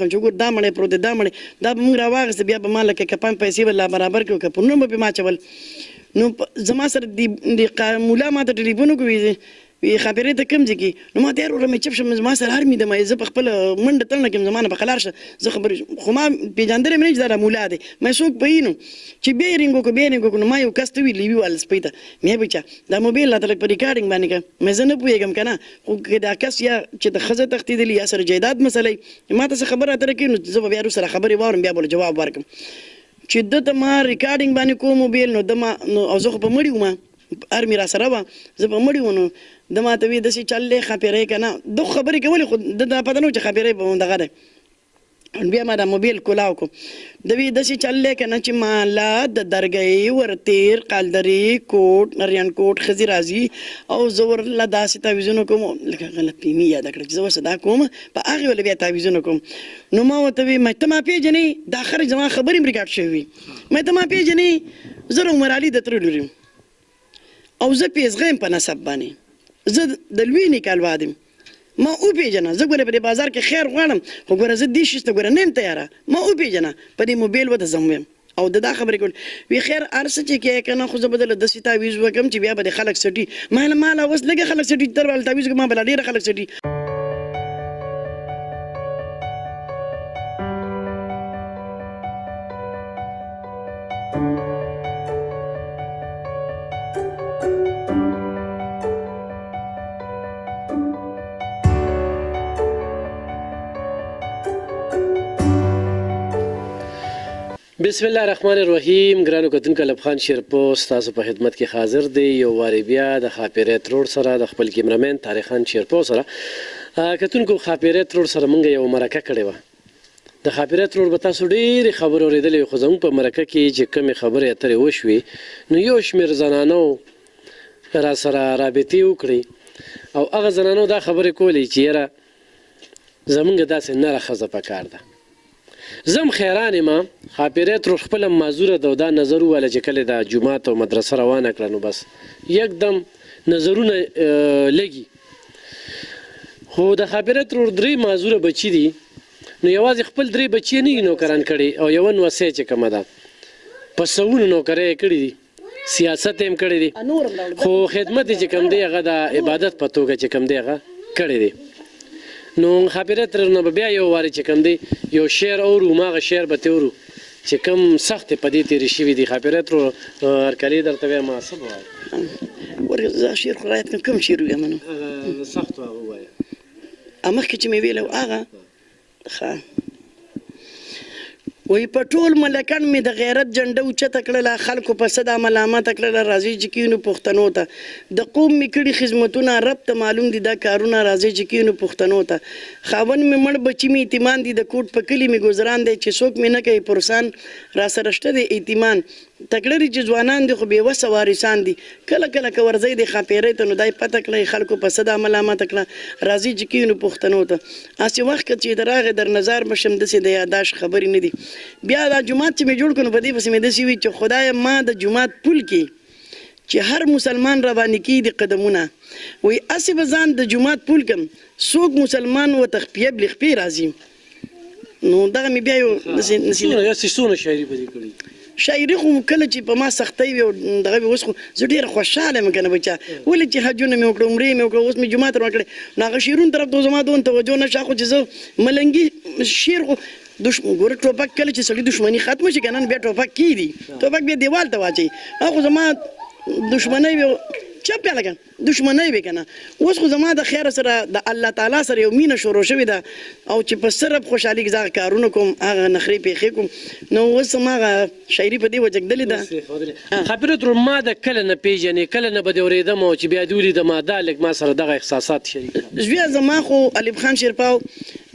خم چې ګور دا مړی پروت دی دا مړی دا به موږ راواغېسته بیا به ما لکه کپان پیسې به لا برابر کړو که پورونه به ما چول نو زما سره د مولا ما ته ټلیفون وکړو وی خبرې ته کوم ځای کې نو ما ته وروره مې چپ شم زما سره هر مې د زه په خپله منډه تړ نه کړم زما نه په قلار شه زه خبرې خو ما پېژندلی مې نه چې دا مولا دی مې څوک په نو چې بیا یې رینګ وکړو نو ما یو کس ته وي لیوي والا سپۍ ته مې بچا دا موبایل راته لږ په ریکارډینګ باندې کړه مې زه نه پوهېږم که نه خو که دا کس یا چې د ښځه تښتېدلي یا سره جایداد مسله ما ته څه خبره اتره کوي نو زه به بیا سره خبرې واورم بیا به جواب ورکړم چې ده ته ما ریکارډینګ باندې کوم موبایل نو ده او زه خو په مړي وم ارمي را سره وه زه په مړي وم نو ده ما ته وي داسې چل دی خاپیری که نه دغه خبرې کولې خو ده دا پته نه و چې خاپیری به دغه دی بیا ما دا موبایل کولاو کړو د وی داسې چل دی که نه چې مالا د درګۍ ورتیر قالدرې کوټ نریان کوټ ښځې راځي او زه ورله داسې تعویضونه کوم لکه غلط فهمي یاده کړه چې زه اوس دا کوم په هغې ولې بیا تعویضونه کوم نو ما ورته وی مې ته ما پېژنې دا خرج زما خبرې هم ریکارډ شوي وي مې ته ما پېژنې زه عمر علي د تره لور یم او زه پیزغه یم په نسب باندې زه د لوی نیکه اولاد یم ما وپېژنه زه ګوره په دې بازار کې خیر غواړم خو ګوره زه دې شي ته ګوره نه یم تیاره ما وپېژنه په دې موبایل ورته زه ویم او دا خبرې کول وی خیر هر څه چې کوې که نه خو زه به دله داسې تعویض وکړم چې بیا به دې خلک څټي ما لا اوس لږه خلک څټي تر والا تعویض ما به لا ډېره خلک څټي بسم الله الرحمن الرحیم ګرانو کتونکو لب خان شیرپوست تاسو په خدمت کې حاضر دی یو وارې بیا د خاپیریت روډ سره د خپل کیمرمین طارق خان شیرپوست سره کتونکو خاپیریت روډ سره موږ یو مرکه کړې وه د خاپیریت روډ به تاسو ډېرې خبرې اورېدلې خو زموږ په مرکه کې چې کومې خبرې اترې وشوې نو یو شمېر زنانو را سره رابطې وکړې او هغه زنانو دا خبرې کولې چې یاره زموږ داسې نره ښځه پکار ده زم خیران ما خاپیریت روډ خپله معذوره ده او دا نظر وواله چې کله د جومات او مدرسه روانه کړه نو بس یکدم نظرونه لګي خو د خاپیریت روډ درې معذوره بچي دي نو یوازې خپل درې بچي نه نوکران کړي او یوه نوسۍ چې کومه ده په سوونو نوکرۍ یې کړي دي سیاست یې هم کړی دی خو خدمت یې چې کوم دی هغه د عبادت په توګه چې کوم دی هغه کړی دی نو خاپیریت روډ نه به بیا یو وارې چې کوم دی یو شعر اورو هماغه شعر به ترې اورو چې کوم سختې پدې تېرې شوي دي خاپیریت روډ هرکلي درته وایم ما څه به وایم ورګه زه شعر خو رایت کوم شعر ویم نو سختو هغه ووایه مخکې چې مې ویلی هغه ښه وی په ټول ملکن مې د غیرت جنډه اوچته کړله خلکو په صدا ملامته کړله راځئ چې کینو پښتنو ته د قوم مې کړي خدمتونه رب ته معلوم دي دا کارونه راځئ چې کینو پښتنو ته خاوند مې مړ بچي مې ایتمان دي د کوټ په کلي مې ګزران دی چې څوک مې نه کوي پرسان را سره شته دی ایتمان تکړه چې ځوانان دي خو بېوسه وارثان دي کله کله که ورځئ د خاپیرۍ ته نو دای پته کړئ خلکو په صدا ملامته کړه راځئ چې کینو پښتنو ته هسې وخت که چې د راغې در نظر بشم داسې د یاداشت خبرې نه دي بیا دا جومات چې مې جوړ کړو په دې پسې مې داسې وي چې خدایه ما د جومات پل کې چې هر مسلمان راباندې کېږي قدمونه وایي هسې به ځان د جومات پل کړم څوک مسلمان ورته خپیه بلخپې راځي نو دغه مې بیا یو داسې څونه شاعري به دې کړي شاعري خو کله چې په ما سختۍ وي او دغه وي اوس خو زه ډېره خوشحاله یم که نه بچا ولې چې حجونه مې وکړه عمرې مې وکړه اوس مې جومات روان کړی نو هغه شعرونو طرف ته زما دونه توجه نه شته خو چې زه ملنګي شعر خو ګوره ټوپک کله چې سړي دښمني ختمه شي که نه بیا ټوپک کېږي ټوپک بیا دیوال ته واچوي هغه خو زما دښمنۍ وي چپ یا لګه دښمنۍ وي که نه اوس خو زما د خیر سره د الله تعالی سره یو مینه شروع شوې ده او چې په صرف خوشحالي کې هغه کارونه کوم هغه نخرې پیښې کوم نو اوس هماغه شاعري په دې وجګدلې ده خاپیریت روډ ما د کله نه پېژنې کله نه به دې اورېدم او چې بیا دې ولیدم دا لږ ما سره دغه احساسات شریک بیا زما خو الف خان شیرپاو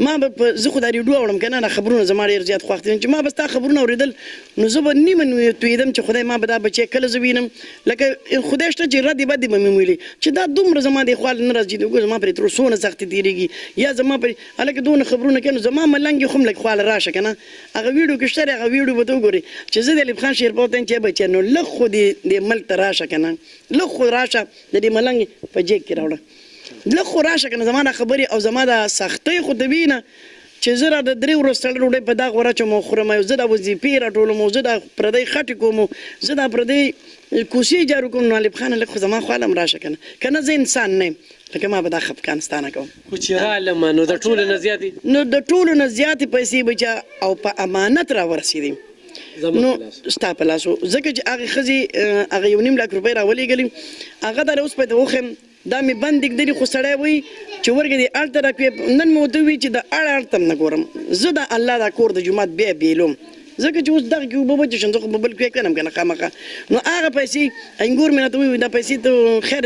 ما به زه خو دا ریډیو اورم که نه خبرونه زما ډېر زیات خوښ دي چې ما به ستا خبرونه اورېدل نو زه به نیمه تویېدم چې خدای ما به دا بچی کله زه وینم لکه خدای شته چې ردې بدې به مې ویلي چې دا دومره زما د خوا نه راځي د زما پرې تر څونه سختې تېرېږي یا زما پرې هلکه دونه خبرونه کوي نو زما ملنګ خو هم لږ خواله راشه که نه هغه ویډیو کې شته هغه ویډیو به ته وګورې چې زه د الف خان شیرپاو ته یم چې بچیه نو لږ خو دې ملک ته راشه که نه لږ خو راشه د دې ملنګ په جیب کې راوړه لږ خو راشه که نه زما دا خبرې او زما دا سختۍ خو ته وینه چې زه را د 3 ورځې سړه ډوډۍ په داغ وراچوم او خورم او زه د وظیفې راټولم او زه د پردی خټې کوم زه د پردی کوڅې جارو کوم نو الف خان لږ خو زما خوا هم راشه که نه زه انسان نه یم لکه ما به دا خفګانستانه کوم خو چې رالم نو د ټولو نه زیاتې زیاتې پیسې بچا او په امانت را ورسېدې نو ستا په لاس ځکه چې هغې ښځې هغه 1.5 لک روپۍ راولېږلې هغه در اوس په وخم دا مې بند ږدلي خو سړی وایي چې ورګې دې اړ ته راکوې نن مې ورته ووایي چې د اړ ته هم نه ګورم زه د الله دا کور د جومات بیا بیلوم ځکه چې اوس دغه کې اوبه وچې شم زه خو به بل کوی کړم که نه خامخا نو هغه پیسې انګور مې راته ووایي دا پیسې ته خیر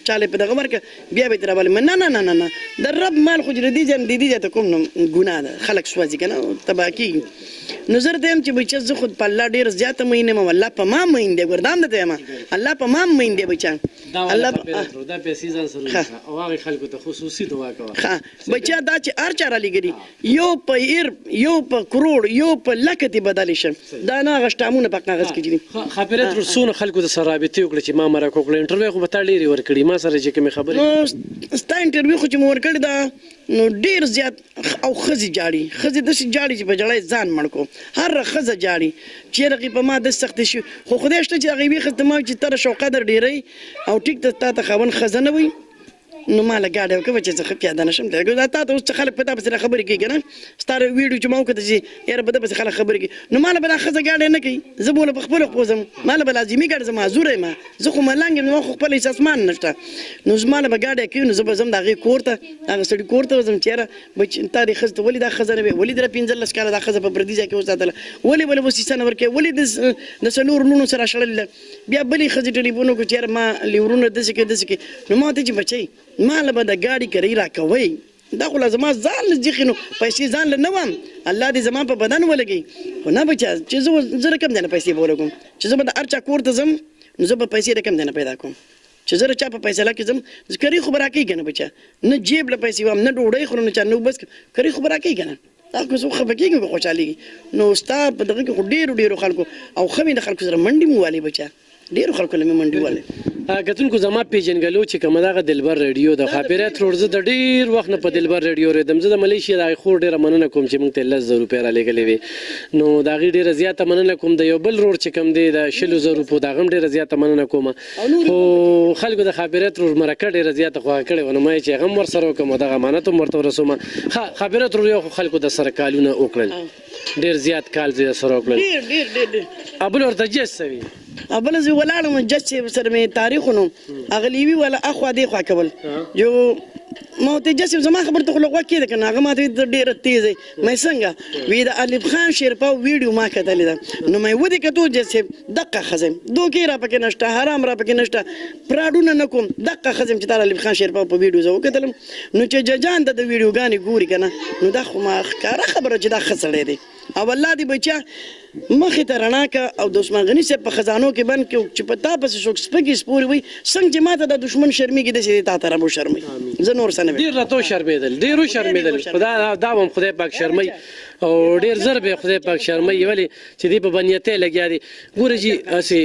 چاله په دغه ورکړه بیا به یې ته راولم نه نه نه نه د رب مال خو چې د دې ځای د دې ځای ته کوم نو ګناه ده خلک سوځي که نه تباه کېږي نو زه درته یم چې بچه زه خود په الله ډېر زیاته مین یم الله په ما مین دی ګور دا هم درته یم الله په ما مین دی بچه الله دا پیسې ځان سره او هغې خلکو ته خصوصي دعا کوه بچه دا چې هر چا رالیږلي یو په یو په کروڑ یو په لکه دې بدلی شم دا نه هغه شټامونه په کاغذ کې دي خاپیرت څونه خلکو د سره رابطې وکړې چې ما مرکه وکړه انټرویو خو به تا ډېرې ورکړي ما سره چې کومې خبرې ستا انټرویو خو چې مې ورکړې ده نو ډېر زیات او ښځې جاړي ښځې داسې جاړي چې په جړی ځان مړ کړو هره ښځه جاړي چې هغې په ما داسې سختې شي خو خدای شته چې هغې یوې ښځې ته ما چې ته شوقه در ډېرئ او ټیک ته تا ته خاوند ښځه نه وي نو ما له ګاډی وکړه چې زه ښه پیاده نه شم دا تا ته اوس څه خلک په تا پسې خبرې کوي که نه ستا ویډیو چې ما وکړه چې یاره په ده پسې خلک خبرې کوي نو ما له به دا ښځه ګاډی نه کوي زه به له په خپلو پوځم ما له به لازمي ګاډی زه معذوره یم زه خو ملنګ یم ما خو خپل اساسمان نشته نو زما له به ګاډی کوي نو زه به ځم د هغې کور ته هغه سړي کور ته ځم چې یاره بچ تا دې ښځې ته ولې دا ښځه نه وې ولې دله 15 کاله دا ښځه په پردي ځای کې وساتله ولې به له وسیسه نه ورکوې ولې د 4 لوڼو سره شړلې ده بیا بلې ښځې ټلیفون وکړو چې یاره ما لیورونه داسې کوي داسې کوي نو ما ورته چې بچئ ما له به د ګاډي کرۍ راکوئ دا خو لا زما ځان له ځیخي نو پیسې ځان له نه وم الله دې زما په بدن ولګوي خو نه بچه چې زه رقم دی نه پیسې به ولګوم چې زه به د هر چا کور ته ځم نو زه به پیسې رقم دی نه پیدا کوم چې زه چا په فیصله کې ځم کرۍ خو به راکوي که نه بچه نه جیب له پیسې وم نه ډوډۍ خورم نه چا نه بس کرۍ خو به راکوي که نه دا خو څوک خفه کېږي که خوشحالېږي نو ستا په دغه کې خو ډېرو خلکو او ښه مې د خلکو سره منډې مو والې بچه ډېرو خلکو له مې منډې والې کتونکو زما پیژنګلو چې کومه دغه دلبر ریډیو د خاپیرت روډ زه د ډېر وخت نه په دلبر ریډیو ریدم زه د ملیشیا د هغې خور ډېره مننه کوم چې موږ ته 10,000 روپۍ رالیږلې وې نو د هغې ډېره زیاته مننه کوم د یو بل روډ چې کوم دی د 60,000 روپو د هغه هم ډېره زیاته مننه کوم خو خلکو د خاپیرت روډ مرکه ډېره زیاته خوښه کړې وه نو ما یې چې هغه هم ورسره وکړم او دغه امانت هم ورته ورسوم خاپیرت روډ یو خلکو د سره کالونه وکړل ډېر زیات کال زه سره وکړل ابل ورته جس سوي بله زه ولاړم جج صاحب سره مې تاریخونو هغه لیوي والا اخوا دې خوا کول یو ما ورته جج صاحب زما خبره ته خو لږ غوږ کېده که نه هغه ما ته ته ډېره تیز دی مې څنګه وی د الف خان شیرپا ویډیو ما کتلې ده نو مې ودې کتو جج صاحب دقه ښځه یم دوکې را پکې نشته حرام را پکې نشته پراډونه نه کوم دقه ښځه یم چې تا الف خان شیرپا په ویډیو زه وکتلم نو چې ججان ته د ویډیوګانې ګوري که نه نو دا خو ما ښکاره خبره چې دا ښه سړی دی او الله دې بچا مخې ته رڼا که او د عثمان غني صاحب په خزانو کې بند کړو چې په تا پسې څوک سپکې سپورې وي څنګه چې ما ته د دښمن شرمېږي داسې دې تا ته رب وشرموي زه نور څه نه ډېر راته وشرمېدل ډېر وشرمېدل دا به هم خدای پاک شرموي او ډېر زر به خدای پاک شرموي ولې چې دې په بنیتۍ لګیا دي ګوره جي هسې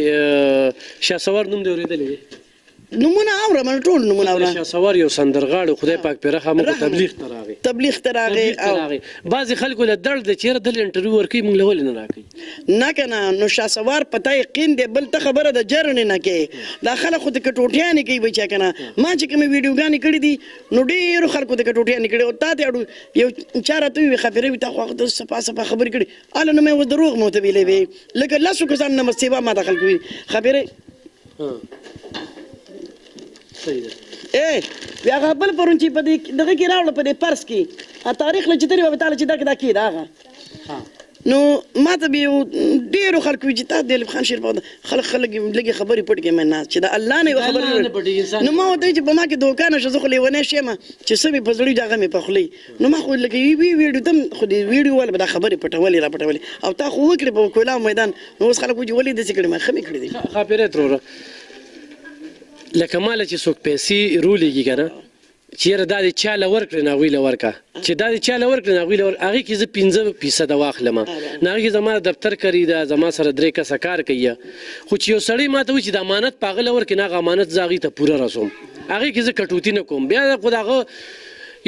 شهسوار نوم دې اورېدلی دی نمونه اورم ټول نمونه اورم شهسوار یو سندرغاړی خدای پاک پرې رحم وکړي تبلیغ ته راغی او بعضې خلکو له درد دی چې یاره دلې انټرویو ورکوي موږ له ولې نه راکوي نه که نه نو شهسوار پته یقین دی بل ته خبره د جرنې نه کوي دا خلک خو د کټوټیانې کوي بچا که نه ما چې کومې ویډیوګانې کړي دي نو ډېرو خلکو د کټوټیانې کړي او تا ته یو چا راته ووي خبرې وي تا خو هغه صفا خبرې کړي هله نو مې اوس دروغ مو ته ویلی وې لکه لسو کسان نه مستیبه ما ته خلکو وي خبرې بیا هغه بل پرون چې په دغه کې راوړله په دې پرس کې تاریخ له چې تېرې به تعالی چې دا کېده هغه نو ما ته به یو ډېرو خلکو وي چې تا د الف خان شیرپا خلک لږې خبرې پټ کړې مې نه چې د الله نه یوه خبرې نو ما ورته چې په ما کې دوکه نشه زه خو لیونی شیم چې څه مې په زړه وي هغه مې پخلی نو ما خو لکه یوې ویډیو ته خو د ویډیو والا به دا خبرې پټولې را پټولې او تا خو وکړې په کویلا میدان نو اوس خلک وایي چې ولې داسې کړې ما ښه مې کړې دي خاپیرت وروره لکه ماله چې څوک پیسې رولیږي که نه چې یاره دا دې چا له ورکړې نه هغوی له ورکه چې دا دې چا له ورکړې نه هغوی له ورکه هغې کې زه 15% واخلم نه هغې کې زما دفتر کری ده زما سره 3 کسه کار کوي خو چې یو سړی ما ته وایي چې د امانت په هغه له ورکړې نه هغه امانت زه هغې ته پوره رسوم هغې کې زه کټوتي نه کوم بیا خو د هغه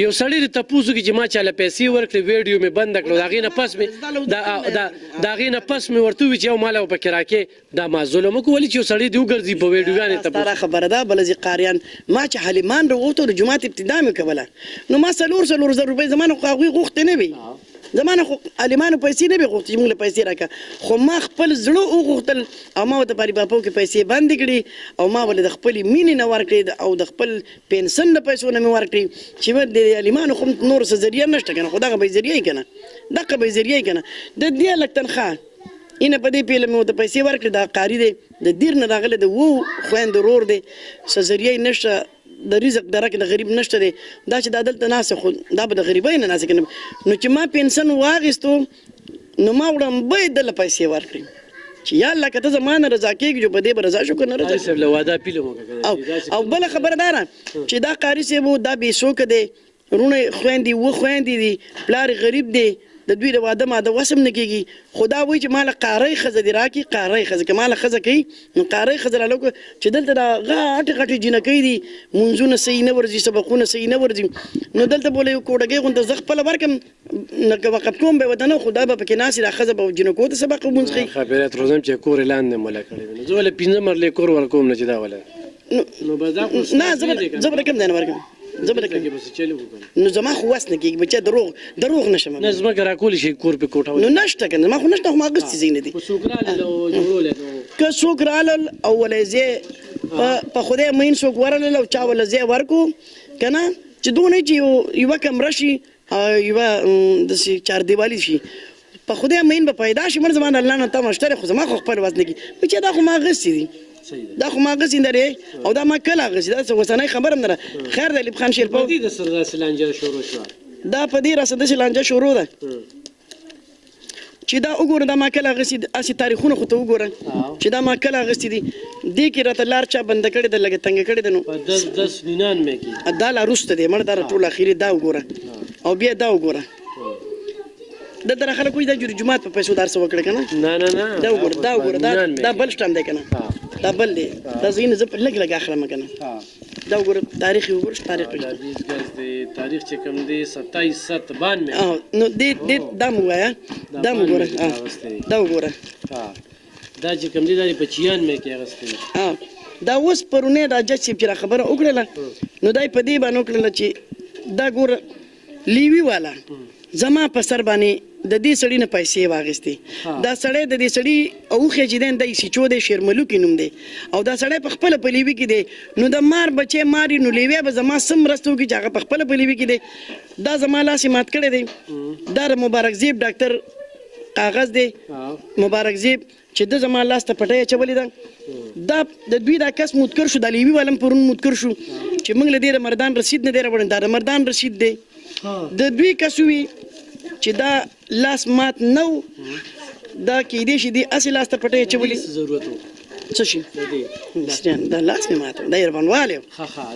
یو سړی د تپوسو کې چې ما چاله پیسې ورکړې ویډیو مې بند کړو د هغې نه پس مې د هغې نه پس مې ورته وویل چې یو ماله پکې راکې دا ما ظلم وکړو ولې چې یو سړی دې وګرځي په ویډیوګانې تپوس ستاره خبره ده بله ځي قاریان ما چې حلیمان راغوښتو د جومات ابتدا مې کوله نو ما 400 روپۍ زما نه خو هغوی غوښتې نه وي زما نه خو عالمانو پیسې نه وي غوښتې چې موږ له پیسې راکړه خو ما خپل زړه وغوښتل او ما ورته پاري باپو کې پیسې بندې کړي او ما ولې د خپلې مینې نه ورکړې او د خپل پنسن د پیسو نه مې ورکړې چې د عالمانو خو نور څه ذریعه نشته که نه خو دغه به ذریعه یې که نه دغه به ذریعه یې که نه د دې لږ تنخواه اینه په دې پیله مې ورته پیسې ورکړې دا قاري دی د دیر نه راغلی د 2 خویندو ورور دی څه ذریعه یې نشته د رزق دره کې د غریب نشته دی دا چې دا دلته ناسته خو دا به د غریبۍ نه ناسته کنه نو چې ما پنسن واغېستو نو ما وړاندې دله پیسې ورکړې چې یا الله که ته زما نه رضا کېږي جو په دې به رضا شو که نه رضا صاحب له واده پیله وکړه او بله خبره دا ده چې دا قاري صاحب دا بېڅوکه دی رونه خویندې 2 خویندې دي پلار غریب دی د دوی د واده ماده وسم نه کېږي خو دا وایي چې ماله قاری ښځه دې راکړي قاری ښځه که ماله ښځه کوي نو قاری ښځه راله وکړه چې دلته دا غټې غټې جینکۍ دي مونځونه صحیح نه ورځي سبقونه صحیح نه ورځي نو دلته بوله یو کوډګۍ غونته زه خپله ورکړم که وقف کوم به ورته نه خو دا به پکې ناستې دا ښځه به جینکو ته سبق مونځ ښیي خبرات روزم چې کور اعلان نه مولا کړی وي نو زه ولې 15 مرلې کور ورکوم نه چې دا ولا نو به دا خو نه زه به رقم دی نه ورکړم زه به رقم نو زما خو وس نه کېږي بچا دروغ نشم نه ځمکه راکولی شي کور پې کوټه نو نشته که نه ما خو نشته خو ما اخیستې ځای نه دي که څوک رالل او ولی ځای په خدای مین څوک ورلل او چا وله ځای ورکو که نه چې دونه چې یوه کمره شي یوه داسې چاردیوالي شي په خدای مین به پیدا شي مړ زما نه الله نه تمه شته خو زما خو خپل وس نه کېږي بچا دا خو ما اخیستې دي دا خو ما اخیستې درې او دا ما کله اخیستې دا څه اوسنۍ خبره هم نه ده خیر دی ایوب خان شیرپور په دې د سره داسې لانجه شروع شوه دا په دې راسه داسې لانجه شروع ده چې دا وګوره دا ما کله اخیستې هسې تاریخونه خو ته وګوره چې دا ما کله اخیستې دي دې کې راته لار چا بنده کړې ده لږه تنګه کړې ده نو په 10 کې دا لا وروسته دی مړه دا ټول اخري دا وګوره او بیا دا وګوره دلته را خلک وایي دا جومات په پیسو دار څه وکړه که نه دا وګوره دا بل شټم دی که نه دا بل دی دا زه زه لږ لږ اخلم که نه دا وګوره تاریخ یې وګوره تاریخ پکې تاریخ چې کوم دی 27/7/92 نو دې دا مو ووایه دا مو وګوره دا وګوره دا چې کوم دی دا په 96 کې اخیستی دا اوس پرونی دا جج صاحب چې را خبره وکړله نو دا یې په دې باندې وکړله چې دا ګوره لیوي والا زما په سر باندې د دې سړي نه پیسې واغېستې دا سړی د دې سړي اوښې چې دی دی سیچو دی شیرملوکي نوم دی او دا سړی په خپله په لیوي کې دی نو د مار بچی ماري نو لیوی به زما څه مرسته وکړي چې هغه په خپله په لیوي کې دی دا زما لاس یې مات کړی دی دا د مبارک زیب ډاکټر کاغذ دی مبارک زیب چې د زما لاس ته پټۍ اچولې ده دا د دوی دا کس مودکر شو دا لیوي والا هم پرون مودکر شو چې موږ له دې د مردان رسید نه دی راوړی دا د مردان رسید دی د دوی کس وي چې دا لاس مات نه و دا کېدای شي دی هسې لاس ته پټۍ اچولې څه شي دا لاس مې مات و دا یې ربانوالی و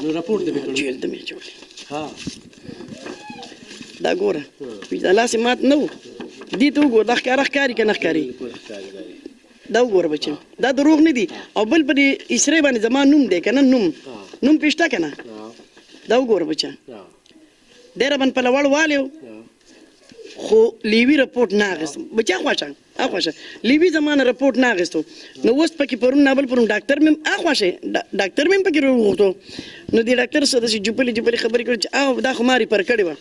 نو راپورټ دې وکړو جیل ته مې اچولې دا ګوره دا لاس یې مات نه و دې ته وګوره دا ښکاري که نه ښکاري دا وګوره بچم دا دروغ نه دي او بل په دې اسرې باندې زما نوم دی که نه نوم پې شته که نه دا وګوره بچه دی راباندې په لوړ والی خو لیوي رپورټ نه اخیستم بچا اخواشه لیوي زما نه رپورټ نه اخیستو نو اوس پکې پرون نابل پرون ډاکټر مې اخواشه ډاکټر مې پکې وغوښتو نو دې ډاکټر څه داسې جوپلې خبرې کړې چې دا خو ما ریپر کړې وه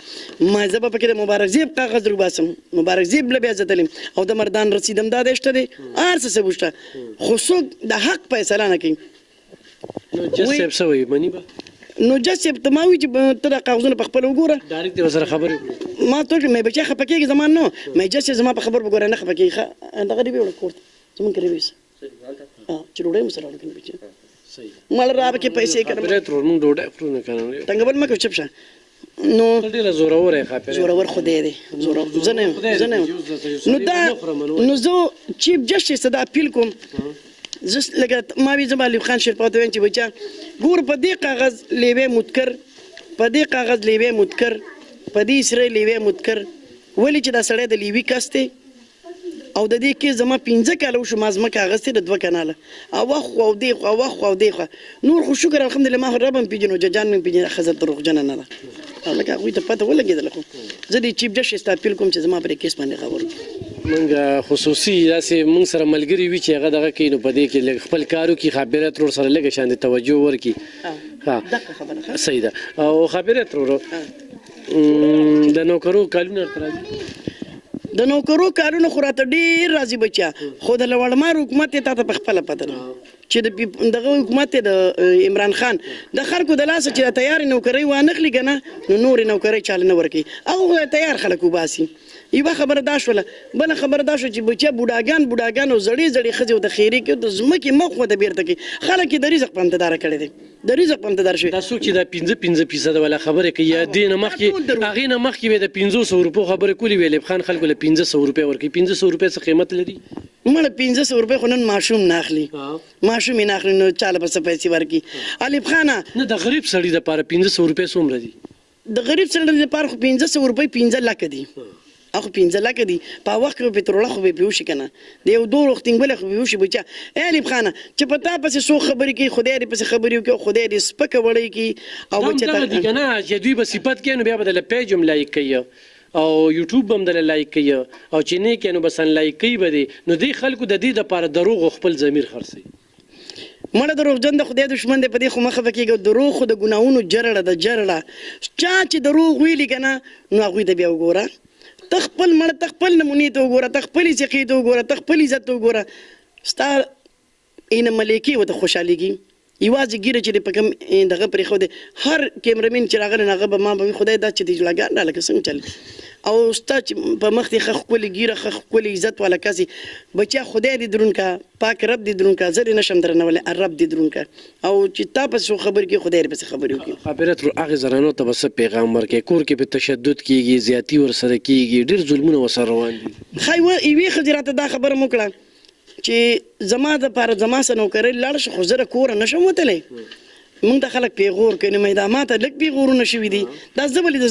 ما زه به پکې د مبارک زیب کاغذ روباسم مبارک زیب له بیا زه تلم او د مردان رسید هم دا دی شته دی هر څه ثبوت شته خو څوک د حق فیصله نه کوي نو جج صاحب څه وایي مني به نو جج صاحب ته ما وایي چې ته دا کاغذونه په خپله وګوره ډایرکټ یې ورسره خبرې وکړو ما ته وکړې مې بچی خفه کېږي زما نه مې جج صاحب زما په خبر وګوره نه خفه کېږي دغه ډېوې وړه کور ته زمونږ کې ډېوې چې ډوډۍ مو سره وړه کنه بچی مال را پکې پیسې کړم موږ ډوډۍ خورو نه کنه ټنګبل مه کوه چپ شه نو ډېره زورور یې خاپېره زورور خدای دی زه نه نو دا نو زه چیف جسټس ته دا اپیل کوم زه لکه ما وي زما ایوب خان شیرپور ته وایم چې بچا ګور په دې کاغذ لیوی متکر په دې کاغذ لیوی متکر په دې سره لیوی متکر ولې چې دا سړی د لیوي کس دی او د دې کې زما 15 کاله وشو ما ځمکه اغستې د 2 کناله او خو او دی خو او خو او دی خو نور خو شکر الحمدلله ما رب هم پیژنو جان مې پیژنه خزر دروغجن نه ده لکه هغوی ته پته ولګېدله خو زه د چیف جسټس ته اپیل کوم چې زما پرې کیس باندې خبر وکړي موږ خصوصي داسې موږ سره ملګري وي چې هغه دغه کوي نو په دې کې لږ خپل کار وکړي خاپیرت رور سره لږ شان توجه ورکړي دغه خبره صحیح ده او خاپیرت رور د نوکرو کالونه ورته راځي د نوکرو کارونه خو راته ډېر راځي بچیا خو د لوړمار حکومت یې تا ته په خپله پته ده چې دغه حکومت د عمران خان د خلکو د لاسه چې د تیارې نوکرۍ وانخلي که نه نو نورې نوکرۍ چاله نه ورکوي هغه خو تیار خلک وباسي یوه خبره دا شوله بله خبره دا شوه چې بچیا بوډاګان او زړې ښځې ورته خیرې کوي د ځمکې مخ ورته بیرته کوي خلک یې د رزق په امتداره کړی دی د رزق په امتداره شوي دا څوک چې دا 15% والا خبرې کوي یا دې نه مخکې هغې نه مخکې به د 500 روپو خبرې کولې وې لیب خان خلکو له 500 روپۍ ورکوي 500 روپۍ څه قیمت لري مړه 500 روپۍ خو نن ماشوم نه اخلي ماشوم یې نه اخلي نو چاله به څه پیسې ورکړي الف خانه نه د غریب سړي دپاره 500 روپۍ څومره دي د غریب سړي دپاره خو 500 روپۍ 15 لکه دي اخو 15 لکه دي په وخت کې پټروله خو به پیوشي کنه د یو دوه وختین بل خو پیوشي بچا الف خانه چې پتا پسې سو خبرې کوي خدای دې پسې خبرې کوي خدای دې سپکه وړي کوي او بچا ته دي کنه چې دوی به صفات کوي نو بیا به د پیج هم لایک کوي او یوټیوب هم د لایک کوي او چې نه کوي نو بس ان لایک کوي به نو دی خلکو د دې لپاره دروغ خپل ضمیر خرڅي مړه دروغجن د خدای دشمن دی په دې خو مخه وکیږي دروغ خو د ګناهونو جرړه چا چې دروغ ویلي کنه نو هغوی ته بیا وګوره تخپل مړه تخپل نمونې ته وګوره تخپل سقې ته وګوره تخپل عزت ته وګوره ستا اینه ملیکې ورته خوشحالېږي یوازې ګیره چې په کوم دغه پرېښودی هر کیمرمین چې راغلی نو هغه به ما به خدای دا چې د جلاګان را لکه څنګه چل او ستا چې په مخ دې ښه ښکلې ګیره ښه ښکلې عزت والا کسې بچیا خدای دې دروند کا پاک رب دې دروند کا زه دې نشم درنولی رب دې دروند کا او چې تا پسې څو خبرې کوي خدای دې پسې خبرې وکړي خاپیرت رور هغې زنانو ته به څه پیغام ورکوي کور کې په تشدد کېږي زیاتي ورسره کېږي ډېر ظلمونه ورسره روان دي ښایي یوې ښځې راته دا خبره مو کړه چې زما دپاره زما سره نوکرۍ لاړه شه خو زه د کوره نشم وتلی مونږ ته خلک پیغور کوي نو دا ما ته لږ پیغورونه شوي دي دا زه ولې د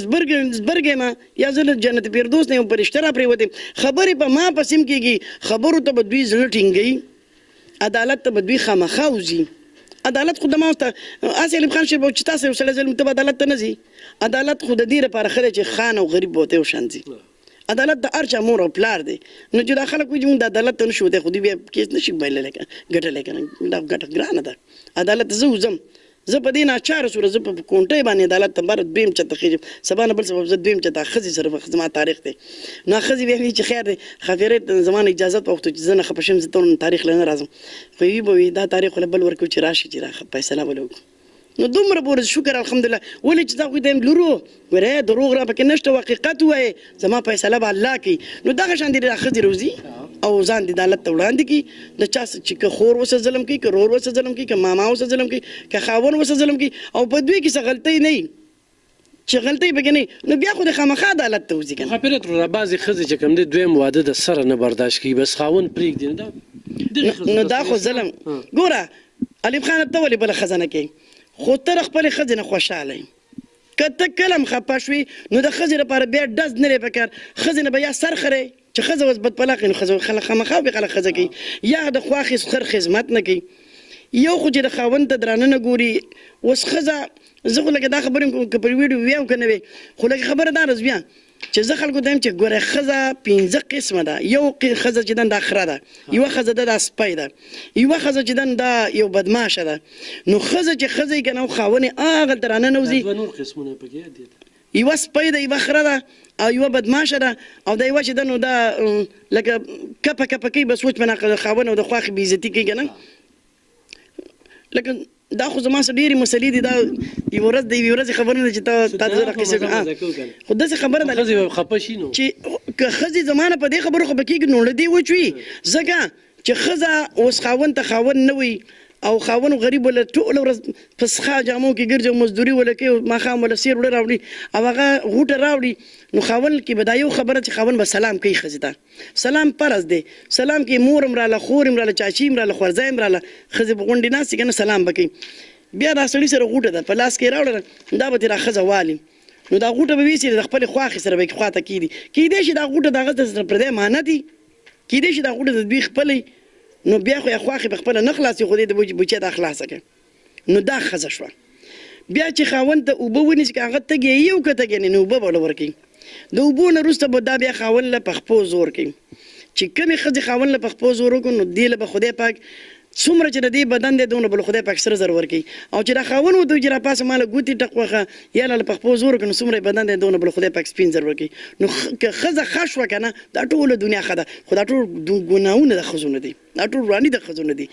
زبرګ یم یا زه له جنت فردوس نه یم فرشته را پرېوتې خبرې په ما پسې هم کېږي خبرو ته به دوی زړه ټینګوي عدالت ته به دوی خامخا وځي عدالت خو د ما ته هسې علم خان شیبه چې تاسو یو سړی ظلم ته به عدالت ته نه ځي عدالت خو د دې لپاره ښه دی چې خان او غریب به ورته یو شان ځي عدالت د هر چا مور او پلار دی نو چې دا خلک وایي چې موږ د عدالت ته نشو وتی خو دوی بیا کیس نشي بایللی ګټلی که نه دا ګټه ګرانه ده عدالت زه وځم زه په دې ناچاره سوره زه په کونټۍ باندې عدالت ته بره دویم چته خېږم سبا نه بل سبب زه دویم چته ښځې سره زما تاریخ دی نو ښځې بیا وایي چې خیر دی خاپیرت زما نه اجازت وغوښتو چې زه نه خفه شم زه ته تاریخ له نه راځم خو وي به وي دا تاریخ له بل ورکوي چې راشي چې فیصله به وکړو نو دومره پورې شکر الحمدلله ولې چې دا خو ته لورو ګوره دروغ را پکې نشته حقیقت وایې زما فیصله به الله کوي نو دغه شان دي ښځې روزي او ځان دې عدالت ته وړاندې کړي د چا چې که خور ورسره ظلم کوي که رور ورسره ظلم کوي که ماما ورسره ظلم کوي که خاوند ورسره ظلم کوي او په دوی کې څه غلطۍ نه وي چې غلطۍ پکې نه وي نو بیا خو د خامخا عدالت ته وځي که نه خاپیرت وروره بعضې ښځې چې کوم دی دویم واده د سره نه برداشت کوي بس خاوند پرېږدي نو دا خو ظلم ګوره الف خانه ته ولې بله ښځه نه کوي خو ته د خپلې ښځې نه خوشحاله یې که ته کله هم خفه شوې نو د ښځې لپاره بیا ډز نه دی پکار ښځې نه به یا سر خرئ چې ښځه اوس بدپلاقه نو ښځه خامخا به خلک ښځه کوي یا د خواښې خر خدمت نه کوي یو خو چې د خاوند ته درانه نه ګوري اوس ښځه زه خو لکه دا خبرې کوم که پر ویډیو ویم که نه وی خو لکه خبره دا رز بیا چې زه خلکو ته یم چې ګوره ښځه 15 قسمه ده یو ښځه چې دن دا خره ده یوه ښځه ده دا سپی ده یوه ښځه چې دن دا یو بدماشه ده نو ښځه چې ښځه یې که نه خاوند یې هغلته رانه نوځي یوه سپی ده یوه خره ده او یوه بدماشه ده او دا یوه چې ده نو دا لکه کپه کپه کوي بس وچ په خاوند او د خواښې بېعزتي کوي که نه لکه دا خو زما سره ډېرې مسلې دي دا یوه ورځ د یوې ورځې خبره ده چې تا د زه راقصې کوم خو داسې خبره ده چې که ښځې زما نه په دې خبرو خو به کېږي نو له دې وچوي ځکه چې ښځه اوس خاوند ته خاوند نه وي او خاوند غریب ولا ټوله ورځ په سخا جامو کې ګرځي او مزدوري ولا کوي ماښام ولا سیر وړه راوړي او هغه غوټه راوړي نو خاوند کې به دا یو خبره چې خاوند به سلام کوي ښځې ته سلام فرض دی سلام کې مور هم راله خور هم راله چاچي هم راله خوارځی هم راله ښځې په غونډې ناستې که نه سلام به کوي بیا دا سړي سره غوټه ده په لاس کې راوړله دا به ترې را ښځه والي نو دا غوټه به ویسي د خپلې خواښې سره به یې خواته کېږدي کېدای شي دا غوټه د هغه سره پردی مانه دي کېدای شي دا غوټه د دوی خپلې نو بیا خو یې خواښې په خپله نه خلاصي خو دې د بچی دا خلاصه کړه نو دا ښځه شوه بیا چې خاوند ته اوبه ونیسي که هغه تږی یو که تږی نه نو اوبه به له ورکوي د اوبو نه وروسته به دا بیا خاوند له په خپو زور کوي چې کومې ښځې خاوند له په خپو زور وکړو نو دې له به خدای پاک څومره چې د دې بدن دی دونه به له خدای پاک سره زر ورکوي او چې دا خاوند ورته وایي چې راپاسه ما له ګوتې ټق وخه یا له په خپو زور وکړو نو څومره بدن دی دونه به له خدای پاک سپین زر ورکوي نو که ښځه ښه شوه که نه دا ټوله دنیا ښه ده خو دا ټول ګناهونه د ښځو نه دي دا ټول وراني د ښځو نه دي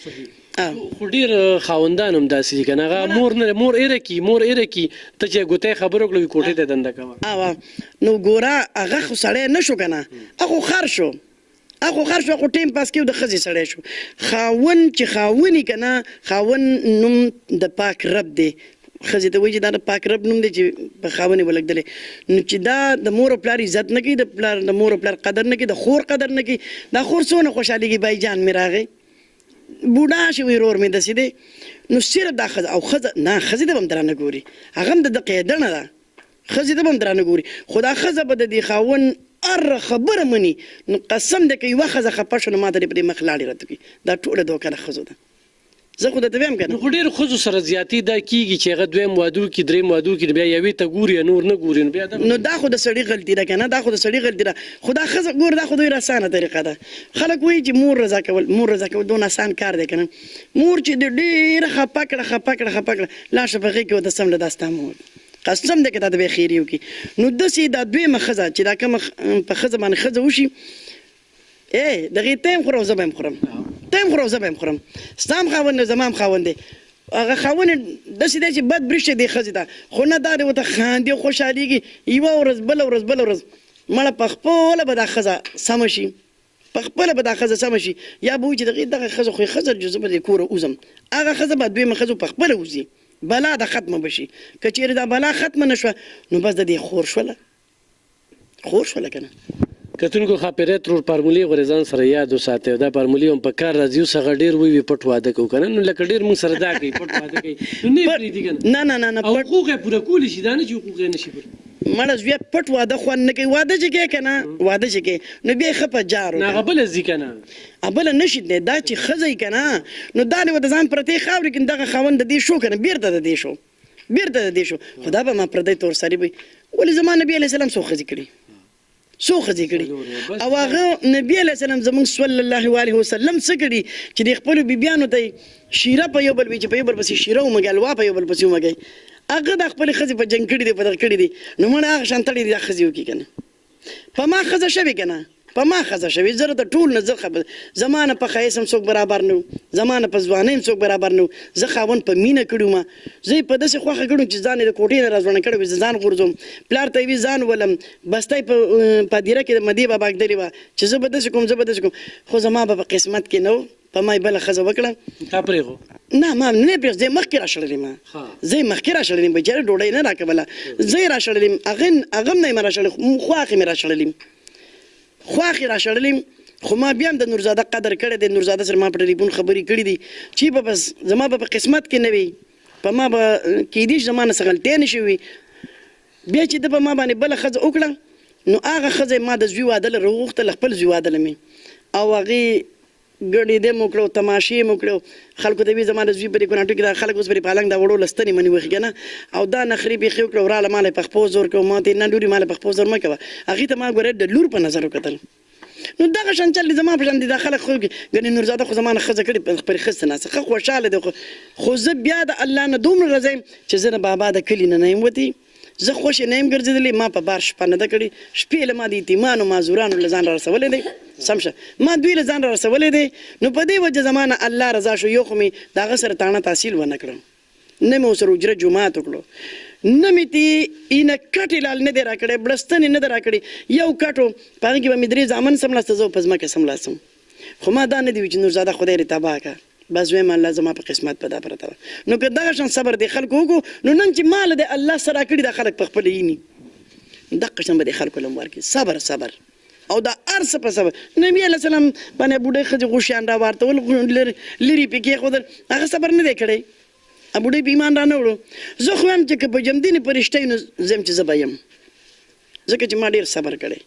خو ډېر خاوندان هم داسې دي که نه هغه مور ایره کي ته چې ګوتې خبره وکړه کوټې ته دنده کوه نو ګوره هغه خو سړی نه شو که نه هغه خر شو خو ټیم پاس کېو د ښځې سړی شو خاوند چې خاوني که نه خاوند نوم د پاک رب دی ښځې ته وایي چې دا د پاک رب نوم دی چې په خاوند یې ولګدلی نو چې دا د مور او پلار عزت نه کوي د مور او پلار قدر نه کوي د خور قدر نه کوي دا خور څونه خوشحالېږي بای جان مې راغی بوډا شوی ورور مې داسې دی نو صرف دا ښځه او ښځه نه ښځې ته به هم درانه ګوري هغه هم د قاعده نه ده ښځې ته به هم درانه ګوري خو دا ښځه به د دې خاوند هر خبره مني نو قسم دی که یوه ښځه خفه شو نو ما ته دې په دې مخ لاړې راته کوي دا ټوله دوکه د ښځو ده زه خو درته وایم که نه خو ډېرو ښځو سره زیاتې دا کېږي چې هغه دویم واده وکړي درېیم واده وکړي بیا یوې ته ګوري نور نه ګوري نو بیا نو دا خو د سړي غلطي ده که نه دا خو د سړي غلطي ده خو دا ښځه ګوره دا خو دوی اسانه طریقه ده خلک وایي چې مور رضا کول دونه اسان کار دی که نه مور چې د ډېره خفه کړه لاشه په غېږ کې ورته سمله دا ستا مور قسم دی که دا د بیا خیري وکړي نو داسې دا دویمه ښځه چې دا کومه په ښځه باندې ښځه وشي د هغې ته یې هم خورم زه به یې هم خورم ستا هم خاوند دی زما هم خاوند دی هغه خاوند داسې دی چې بد برېښې دی ښځې ته خو نه دا دی ورته خاندي او خوشحالېږي یوه ورځ بله ورځ مړه په خپله به دا ښځه سمه شي یا به وایي چې دغه ښځه خو یې ښځه جو زه به دې کوره وځم هغه ښځه به دویمه ښځه په خپله وځي بلا د ختمه بشي که چېرې دا بلا ختمه نه شوه نو بس د دې خور شوله که نه کتونکو ښاپیرۍ ترور فارمولې غورې ځان سره یاد وساتئ دا فارمولې هم په کار راځي اوس هغه ډېر ووي پټ واده کوو که نه نو لکه ډېر موږ سره دا کوي پټ واده کوي نو نه یې پرېږدي که نه او حقوق یې پوره کولی شي دا نه چې حقوق یې نه شي پوره مړه زویه پټ واده خوند نه کوي واده چې کوي که نه واده چې کوي نو بیا یې ښه په جارو هغه بله ځي که نه بله نه شي دی دا چې ښځه یې که نه نو دا دې ورته ځان پرتې خاورې کې دغه خاوند د دې شو که نه بیرته د دې شو خو دا به ما پردی تورسري وي ولې زما نبي علیه السلام څو ښځې کړي او هغه نبي علیه السلام زموږ صلی الله علیه وسلم څه کړي چې د خپلو بیبیانو ته شیره په یو بل وي چې په یو بل پسې شیره ومږي الوا په یو بل پسې ومږي هغه د خپلې ښځې په جنګ کړي دي په دغه کړي دي نو مړه هغه شان تړي دي دا ښځې وکړي که نه په ما ښځه شوې که نه زه د ټول نه زما نه په ښایست هم څوک برابر نه و زما نه په ځوانۍ هم څوک برابر نه و زه خاوند په مینه کړي وم زه یې په داسې خوښه کړم چې ځان یې د کوټې نه راځوړنه کړی وي زه ځان غورځوم پلار ته یې وي ځان ولم بسته یې په پادیره کې د مدې بابا ږدلې وه چې زه به داسې کوم خو زما به په قسمت کې نه و په ما یې بله ښځه وکړه تا پرېښو نه ما نه یې پرېښود زه یې مخکې راشړلې بېچاره ډوډۍ نه راکوله زه یې راشړلې هغه هم نه یې راشړلې خواښې مې راشړلې خو ما بیا هم د نورزاده قدر کړی دی نورزاده سره ما په ټلیفون خبرې کړي دي چې به بس زما به په قسمت کې نه وي په ما به کېدای شي زما نه څه غلطۍ نه شي وي بیا چې ده په ما باندې بله ښځه وکړه نو هغه ښځه ما د زوی واده له راوغوښتله خپل زوی واده له مې او هغې ګډېدې مو کړو تماشې مو کړو خلکو ته وي زما د زوی په دې کوناټو کې دا خلک اوس پرې پالنګ دا وړو لستنې منې وښي که نه او دا نخرې بیخي وکړه وراله ما له په خپو زور کوه ما ته نه لورې ما له په خپو زور مه کوه هغې ته ما ګوره د لور په نظر وکتل نو دغه شان چل دی زما په شان دي دا خلک خو ګنې نورزاده خو زما نه ښځه کړې خپلې ښځې ناسته ښه خوشحاله دی خو زه بیا د الله نه دومره رضایم چې زه د بابا د کلي نه یم وتې زه خوشې نه یم ګرځېدلې ما په بار شپه نه ده کړې شپې له ما د یتیمانو معذورانو له ځان را رسولی دی سم شه ما دوی له ځان را رسولی دی نو په دې وجه زما نه الله رضا شو یو خو مې د هغه سره تاڼه تحصیل ونه کړم نه مې ورسره اجره جومات وکړو نه مې تې اینه کټې لال نه دی را کړی بړستنې نه ده را کړې یو کټ و په هغې کې به مې 3 زامن سملاسته زه په ځمکه سملاستم خو ما دا نه دی وي چې نورزاده خدای دې تباه کړه بس وایم الله زما په قسمت په دا پرته وه نو که دغه شان صبر دې خلکو وکړو نو نن چې ماله د الله سره کړي دا خلک په خپله ییني دغه شان به دې خلکو له هم ورکړي صبر او دا هر څه په صبر نبي علیه السلام باندې بوډۍ ښځې غوښیان را وارتول لرې پې کېښودل هغه صبر نه دی کړی بوډۍ په ایمان را نه وړو زه خو یم چې که په جمدینې پرشته وي نو زه یم چې زه به یم ځکه چې ما ډېر صبر کړی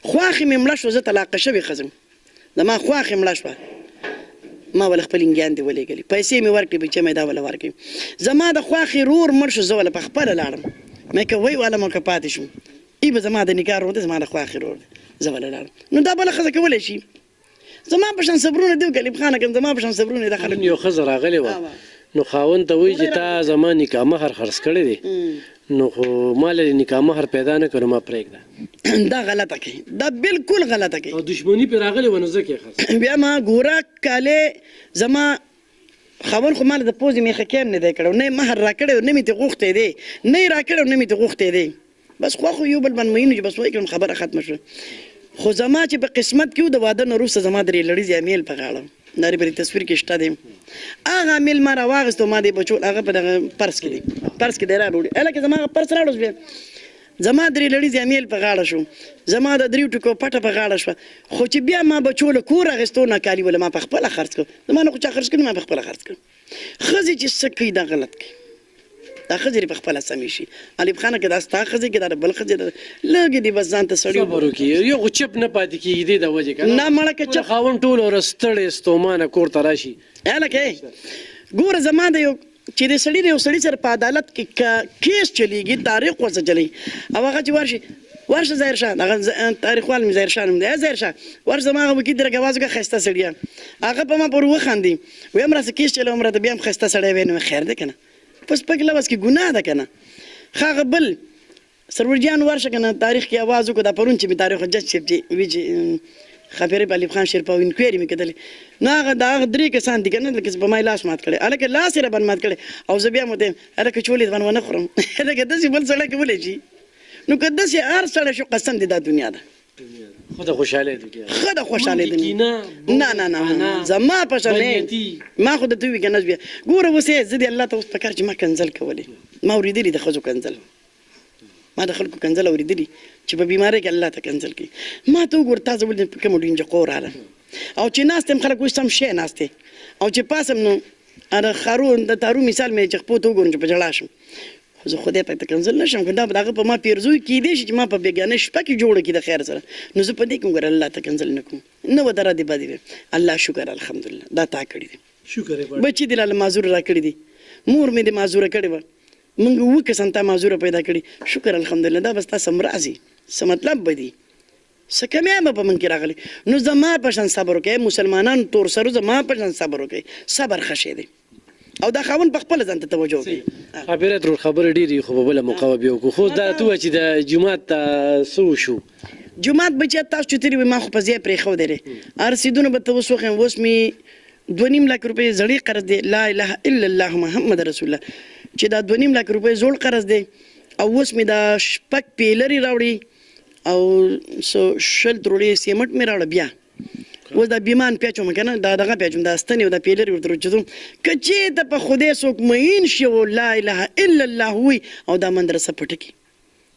خواښې مې مړه شو زه طلاقه شوې ښځه زما خواښې مړه شوه ما ول خپل انګیان دی ولېږلي پیسې مې ورکړې بچې مې دا وله ورکړې زما د خواښې رور مړ شو زه وله په خپله لاړم مې که وی والا مو که پاتې شوم ای به زما د نکاح رور دی زما د خواښې رور دی زه وله لاړم نو دا بله ښځه کولی شي زما په شان صبرونه دی کلیب خانه کوم زما په شان صبرونه د خلک یو ښځه راغلې وه نو خاوند ته وایي چې تا زما نکاح مهر خرڅ کړی دی نو خو ما له نکاح مهر پیدا نه کړو ما پرېږده دا غلطه کوي دا بالکل غلطه کوي او دشمني پرې راغلې وه نو ځکه یې خرڅ بیا ما ګوره کالې زما خاوند خو ما له د پوزې میخه کیم نه دی کړی نه یې مهر راکړی نه مې ترې غوښتی دی نه یې راکړی نه مې ترې غوښتی دی بس خوا خو یو بل باندې مینو چې بس وایي کړم خبره ختمه شوه خو زما چې په قسمت کې و د واده نه وروسته زما درې لړیزې امیل په غاړه نارې بری تصویر کې شته دی هغه امیل ما راواغېستو ما دی بچول هغه په دغه پرس کې دی پرس کې دی راوړي هلکه زما هغه پرس راوړوس بیا زما درې لړیزې امیل په غاړه شو زما د دریو ټکو پټه په غاړه شوه خو چې بیا ما بچوله کور اخېستو نه کالي وله ما په خپله خرڅ کړو زما نه خو چا خرڅ کړي ما په خپله خرڅ کړو ښځې چې څه کوي دا غلط کوي دا ښځې په خپله سمې شي الف خانه کې دا ستا ښځې کې دا د بل ښځې لږې دي بس ځان ته سړي صبر وکړي یو خو چپ نه پاتې کېږي دې د وجې که نه مړه که چپ خاوند ټول ورځ ستړی ستومانه کور ته راشي هلکه ګوره زما د یو چې د سړي د یو سړي سره په عدالت کې کیس چلیږي تاریخ ورسره چلی او هغه چې ورشه ظاهر شاه هغه تاریخوال مې ظاهر شاه نوم دی ظاهر شاه ورشه زما هغه وکیل درګه آواز وکړه ښایسته سړیه هغه په ما پورې وخاندي ویم راسه کیس چلوم راته بیا هم ښایسته سړی وی نو خیر دی که نه پس پکې لوس کې ګناه ده که نه هغه بل سرور جان ورشه که نه تاریخ کې آواز وکړو دا پرون چې مې تاریخ جج صاحب چې وي چې خاپیرې په الف خان شیرپا انکوایري مې کتلې نو هغه د هغه درې کسان دي که نه لکه په ما یې لاس مات کړی هلکه لاس یې راباندې مات کړی او زه بیا مو ته هلکه چولې باندې ونه خورم هلکه داسې بل سړی کولی شي نو که داسې هر سړی شو قسم دی دا دنیا ده خو د خوشحالۍ دنیا ښه د خوشحالۍ دنیا نه نه نه زما په شان ما خو درته ووایي که نه بیا ګوره اوس یې زه د الله ته اوس په کار چې ما کنځل کولې ما اورېدلي د ښځو کنځل ما د خلکو کنځل اورېدلي چې په بیمارۍ کې الله ته کنځل کوي ما ته وګوره تا زه ولې په کومو ډینجقو راغلم او چې ناست یم خلک اوس سم شی ناست دی او چې پاسم نو د تارو مثال مې چې خپو ته وګورم چې په ژړا شم خو زه خدای پاک ته کنځل نه شم که دا به د هغه په ما پیرزوی کیدی شي چې ما په بېګانه شپه کې جوړه کړي د خیر سره نو زه په دې کې وګوره الله ته کنځل نه کوم نه به درا دې بدې وي الله شکر الحمدلله دا تا کړي دي بچي دې لاله معذور را کړي دي مور مې دې معذوره کړې وه موږ اووه کسان تا معذوره پیدا کړي شکر الحمدلله دا بس تا څه مرازي څه مطلب به دي څه کمی به په موږ کې راغلي نو زما په شان صبر وکړئ مسلمانانو تور سرو زما په شان صبر وکړئ صبر ښه شی دی او دا خاوند په خپله ځان ته توجه وکړي خبرې ترور خبرې ډېرې خو په بله موقع به بیا وکړو خو دا ته ووایه چې د جومات ته څه وشو جومات بچیا تاسو چې تللي وي ما خو په ځای پرېښودی دی رسیدونه به ته اوس وښیم اوس مې 2.5 لک روپۍ زړې قرض دی لا اله الا الله محمد رسول الله چې دا 2.5 لک روپۍ زوړ قرض دی او اوس مې دا شپږ پیلرې راوړي او 100 تروړې سیمټ مې راوړه بیا اوس دا بیمان پیاچوم که نه دا دغه پیاچوم دا ستنې او دا پیلرې ورته روچدوم که چېرته په خدای څوک مین شي او لا اله الا الله وي او دا مدرسه پټه کړي